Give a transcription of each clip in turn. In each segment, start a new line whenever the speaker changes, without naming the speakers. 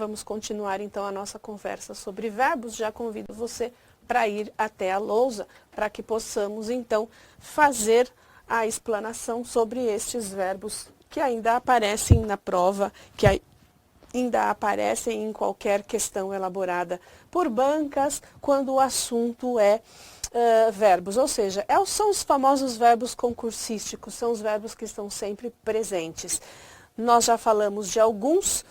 Vamos continuar então a nossa conversa sobre verbos. Já convido você para ir até a lousa, para que possamos então fazer a explanação sobre estes verbos que ainda aparecem na prova, que ainda aparecem em qualquer questão elaborada por bancas, quando o assunto é verbos, ou seja, são os famosos verbos concursísticos, são os verbos que estão sempre presentes. Nós já falamos de alguns,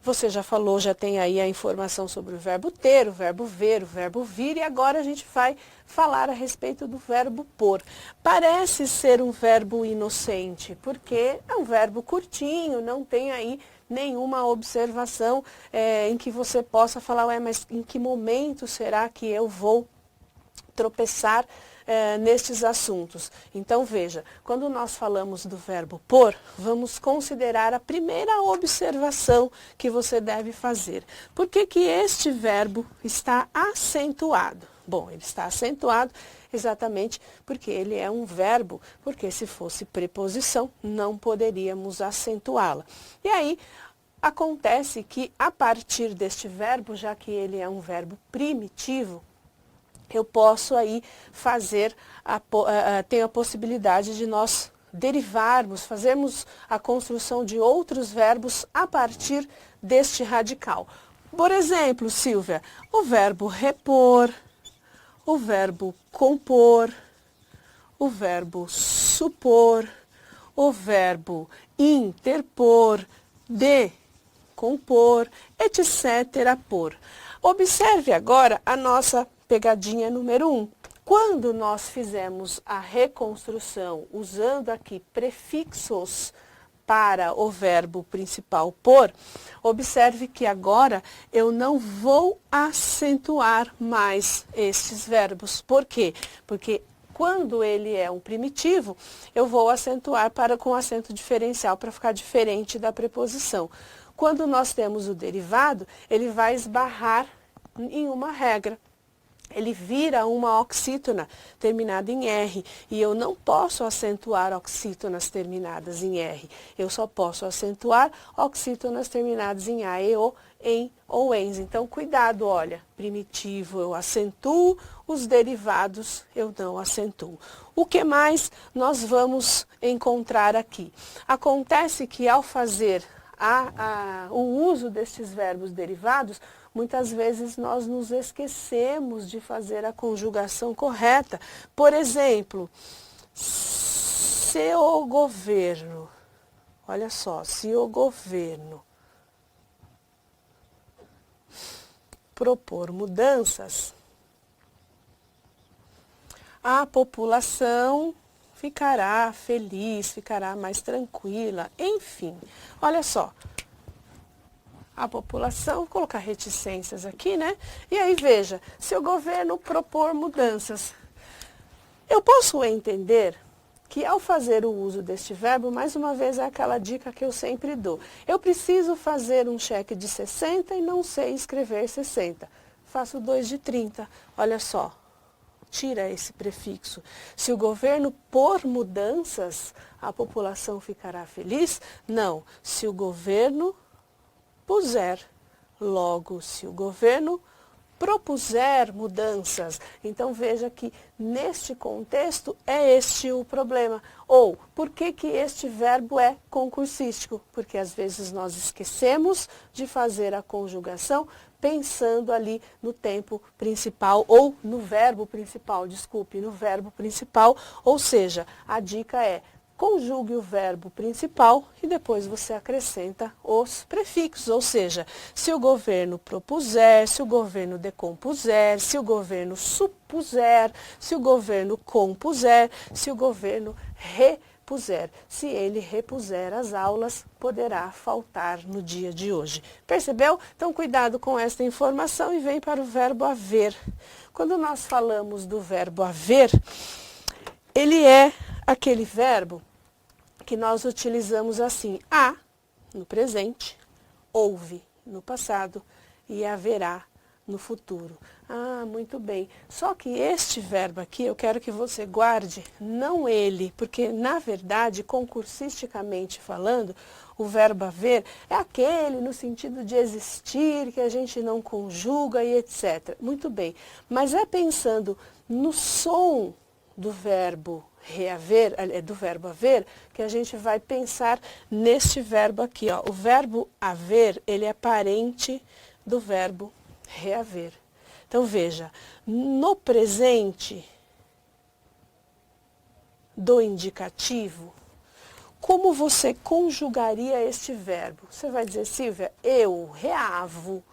você já falou, já tem aí a informação sobre o verbo ter, o verbo ver, o verbo vir, e agora a gente vai falar a respeito do verbo pôr. Parece ser um verbo inocente, porque é um verbo curtinho, não tem aí nenhuma observação em que você possa falar, mas em que momento será que eu vou tropeçar nestes assuntos? Então veja, quando nós falamos do verbo pôr, vamos considerar a primeira observação que você deve fazer. Por que que este verbo está acentuado? Bom, ele está acentuado exatamente porque ele é um verbo, porque se fosse preposição, não poderíamos acentuá-la. E aí, acontece que a partir deste verbo, já que ele é um verbo primitivo, eu posso aí fazer, tenho a possibilidade de nós derivarmos, fazermos a construção de outros verbos a partir deste radical. Por exemplo, Silvia, o verbo repor, o verbo compor, o verbo supor, o verbo interpor, decompor, etc. Por. Observe agora a nossa pegadinha número 1. Quando nós fizemos a reconstrução usando aqui prefixos para o verbo principal pôr, observe que agora eu não vou acentuar mais estes verbos. Por quê? Porque quando ele é um primitivo, eu vou acentuar com acento diferencial para ficar diferente da preposição. Quando nós temos o derivado, ele vai esbarrar em uma regra. Ele vira uma oxítona terminada em R, e eu não posso acentuar oxítonas terminadas em R. Eu só posso acentuar oxítonas terminadas em A, E, O, em ou ens. Então, cuidado, olha, primitivo eu acentuo, os derivados eu não acentuo. O que mais nós vamos encontrar aqui? Acontece que ao fazer o uso destes verbos derivados, muitas vezes nós nos esquecemos de fazer a conjugação correta. Por exemplo, se o governo, olha só, se o governo propor mudanças, a população ficará feliz, ficará mais tranquila, enfim. Olha só, a população, vou colocar reticências aqui, né? E aí veja, se o governo propor mudanças, eu posso entender que ao fazer o uso deste verbo, mais uma vez é aquela dica que eu sempre dou. Eu preciso fazer um cheque de 60 e não sei escrever 60. Faço 2 de 30, olha só. Tira esse prefixo. Se o governo pôr mudanças, a população ficará feliz? Não. Se o governo puser, logo, se o governo propuser mudanças. Então, veja que neste contexto é este o problema. Ou, por que que este verbo é concursístico? Porque às vezes nós esquecemos de fazer a conjugação pensando ali no tempo principal, ou no verbo principal, desculpe, no verbo principal. Ou seja, a dica é: conjugue o verbo principal e depois você acrescenta os prefixos, ou seja, se o governo propuser, se o governo decompuser, se o governo supuser, se o governo compuser, se o governo repuser. Se ele repuser as aulas, poderá faltar no dia de hoje. Percebeu? Então, cuidado com esta informação e vem para o verbo haver. Quando nós falamos do verbo haver, ele é aquele verbo que nós utilizamos assim: há no presente, houve no passado e haverá no futuro. Ah, muito bem. Só que este verbo aqui, eu quero que você guarde, não ele, porque, na verdade, concursisticamente falando, o verbo haver é aquele no sentido de existir, que a gente não conjuga e etc. Muito bem. Mas é pensando no som do verbo reaver, do verbo haver, que a gente vai pensar neste verbo aqui, ó. O verbo haver, ele é parente do verbo reaver. Então, veja, no presente do indicativo, como você conjugaria este verbo? Você vai dizer, Silvia, eu reavo,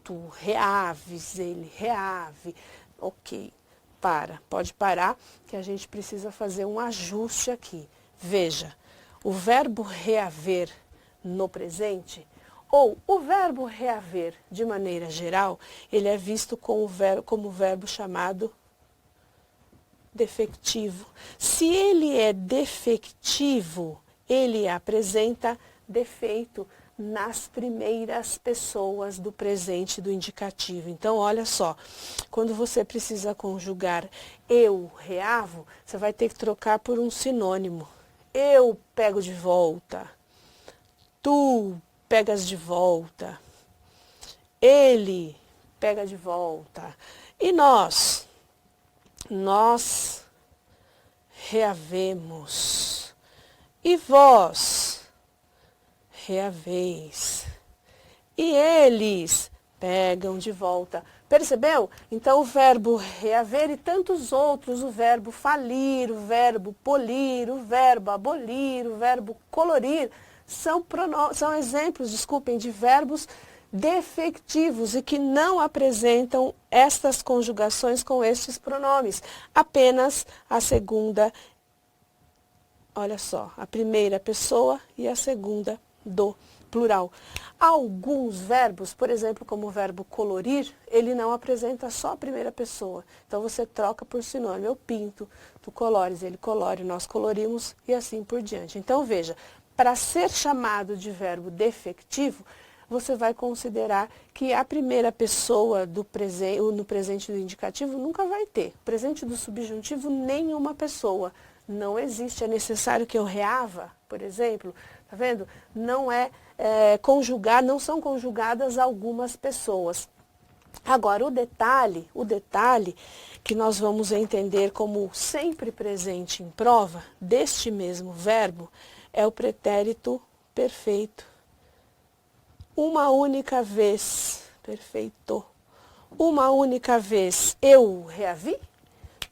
tu reaves, ele reave. Ok, pode parar, que a gente precisa fazer um ajuste aqui. Veja, o verbo reaver no presente, ou o verbo reaver, de maneira geral, ele é visto como verbo chamado defectivo. Se ele é defectivo, ele apresenta defeito nas primeiras pessoas do presente do indicativo. Então, olha só, quando você precisa conjugar eu reavo, você vai ter que trocar por um sinônimo. Eu pego de volta, tu pegas de volta, ele pega de volta, e nós reavemos, e vós reaveis, e eles pegam de volta. Percebeu? Então o verbo reaver e tantos outros, o verbo falir, o verbo polir, o verbo abolir, o verbo colorir, são exemplos, desculpem, de verbos defectivos e que não apresentam estas conjugações com estes pronomes. Apenas a segunda, olha só, a primeira pessoa e a segunda do plural. Alguns verbos, por exemplo, como o verbo colorir, ele não apresenta só a primeira pessoa. Então você troca por sinônimo. Eu pinto, tu colores, ele colore, nós colorimos e assim por diante. Então veja, para ser chamado de verbo defectivo, você vai considerar que a primeira pessoa no presente do indicativo nunca vai ter. Presente do subjuntivo, nenhuma pessoa. Não existe. É necessário que eu reava, por exemplo. Tá vendo? Não não são conjugadas algumas pessoas. Agora, o detalhe que nós vamos entender como sempre presente em prova deste mesmo verbo é o pretérito perfeito. Uma única vez, perfeito. Uma única vez eu reavi,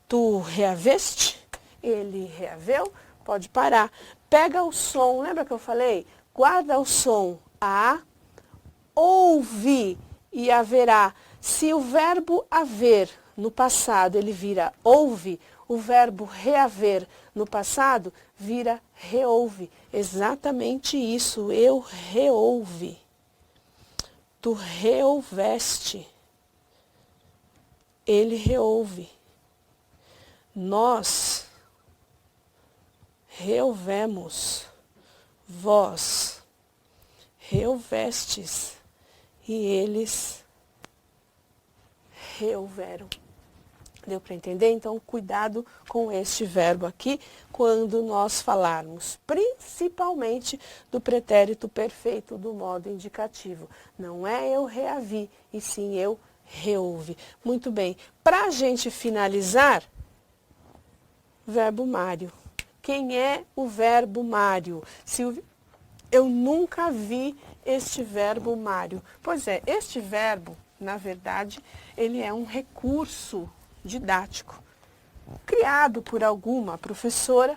tu reaveste, ele reaveu, pode parar. Pega o som, lembra que eu falei? Guarda o som a, ouve e haverá. Se o verbo haver no passado ele vira ouve, o verbo reaver no passado vira reouve. Exatamente isso, eu reouve. Tu reouveste, ele reouve. Nós reouvemos, vós reouvestes e eles reouveram. Deu para entender? Então, cuidado com este verbo aqui, quando nós falarmos principalmente do pretérito perfeito do modo indicativo. Não é eu reavi, e sim eu reouve. Muito bem. Para a gente finalizar, verbo Mário. Quem é o verbo Mário? Eu nunca vi este verbo Mário. Pois é, este verbo, na verdade, ele é um recurso didático, criado por alguma professora,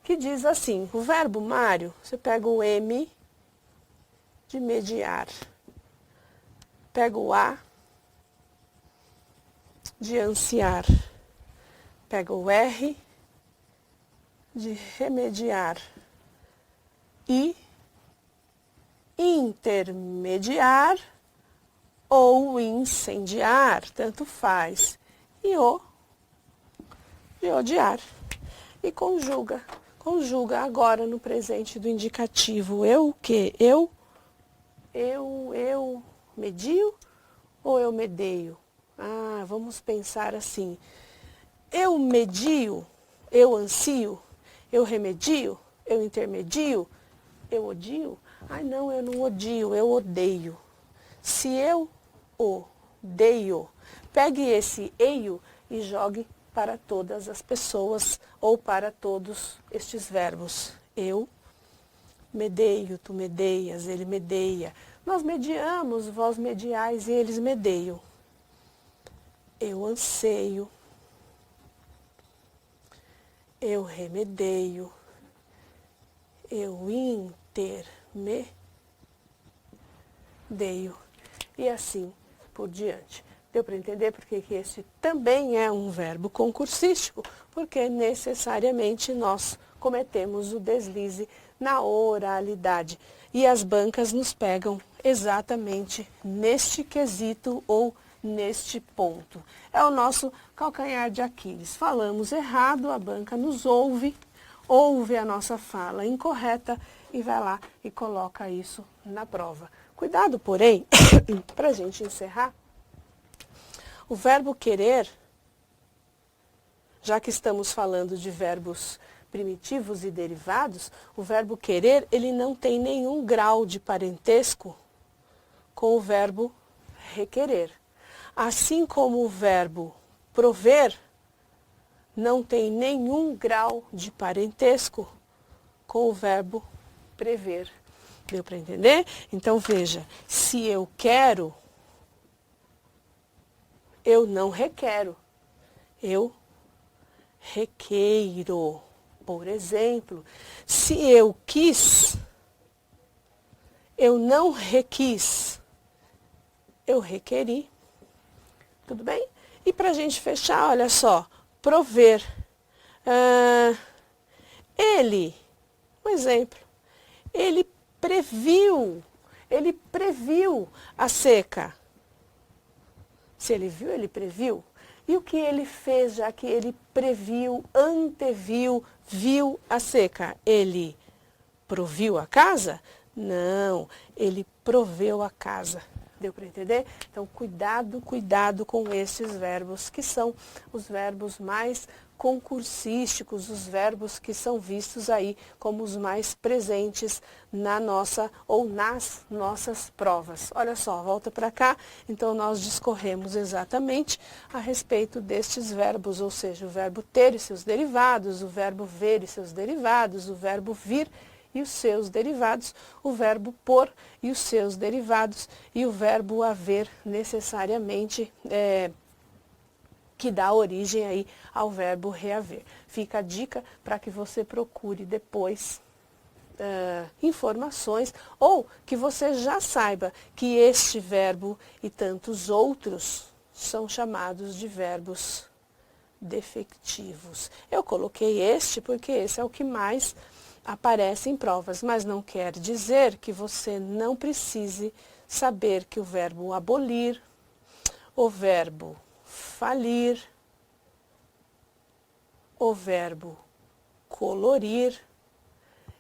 que diz assim, o verbo Mário, você pega o M de mediar, pega o A de ansiar, pega o R de remediar e intermediar ou incendiar, tanto faz. E o de odiar. E conjuga. Conjuga agora no presente do indicativo. Eu o quê? Eu medio ou eu medeio? Vamos pensar assim. Eu medio, eu ansio, eu remedio, eu intermedio, eu odio? Não, eu não odio, eu odeio. Se eu odeio, pegue esse eio e jogue para todas as pessoas ou para todos estes verbos. Eu medeio, tu medeias, ele medeia. Nós mediamos, vós mediais e eles medeiam. Eu anseio, eu remedeio, eu intermedeio e assim por diante. Deu para entender porque que esse também é um verbo concursístico? Porque necessariamente nós cometemos o deslize na oralidade. E as bancas nos pegam exatamente neste quesito ou neste ponto. É o nosso calcanhar de Aquiles. Falamos errado, a banca nos ouve a nossa fala incorreta e vai lá e coloca isso na prova. Cuidado, porém, para a gente encerrar, o verbo querer, já que estamos falando de verbos primitivos e derivados, o verbo querer, ele não tem nenhum grau de parentesco com o verbo requerer. Assim como o verbo prover não tem nenhum grau de parentesco com o verbo prever. Deu para entender? Então veja, se eu quero, eu não requero, eu requeiro. Por exemplo, se eu quis, eu não requis, eu requeri. Tudo bem? E para a gente fechar, olha só, prover. Um exemplo, ele previu a seca. Se ele viu, ele previu. E o que ele fez, já que ele previu, anteviu, viu a seca? Ele proviu a casa? Não, ele proveu a casa. Deu para entender? Então, cuidado com esses verbos, que são os verbos mais concursísticos, os verbos que são vistos aí como os mais presentes na nossa ou nas nossas provas. Olha só, volta para cá. Então, nós discorremos exatamente a respeito destes verbos, ou seja, o verbo ter e seus derivados, o verbo ver e seus derivados, o verbo vir e os seus derivados, o verbo por e os seus derivados e o verbo haver necessariamente que dá origem aí ao verbo reaver. Fica a dica para que você procure depois informações ou que você já saiba que este verbo e tantos outros são chamados de verbos defectivos. Eu coloquei este porque esse é o que mais aparece em provas, mas não quer dizer que você não precise saber que o verbo abolir, o verbo falir, o verbo colorir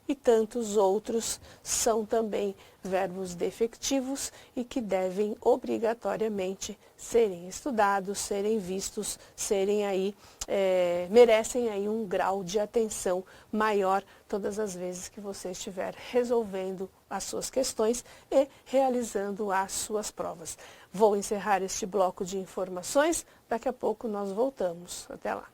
e tantos outros são também verbos defectivos e que devem obrigatoriamente serem estudados, serem vistos, serem aí, merecem aí um grau de atenção maior todas as vezes que você estiver resolvendo as suas questões e realizando as suas provas. Vou encerrar este bloco de informações, daqui a pouco nós voltamos. Até lá.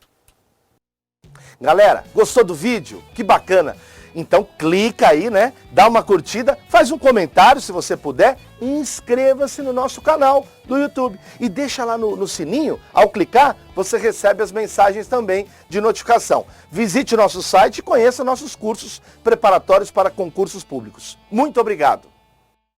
Galera, gostou do vídeo? Que bacana! Então clica aí, né? Dá uma curtida, faz um comentário se você puder e inscreva-se no nosso canal do YouTube. E deixa lá no sininho, ao clicar, você recebe as mensagens também de notificação. Visite o nosso site e conheça nossos cursos preparatórios para concursos públicos. Muito obrigado!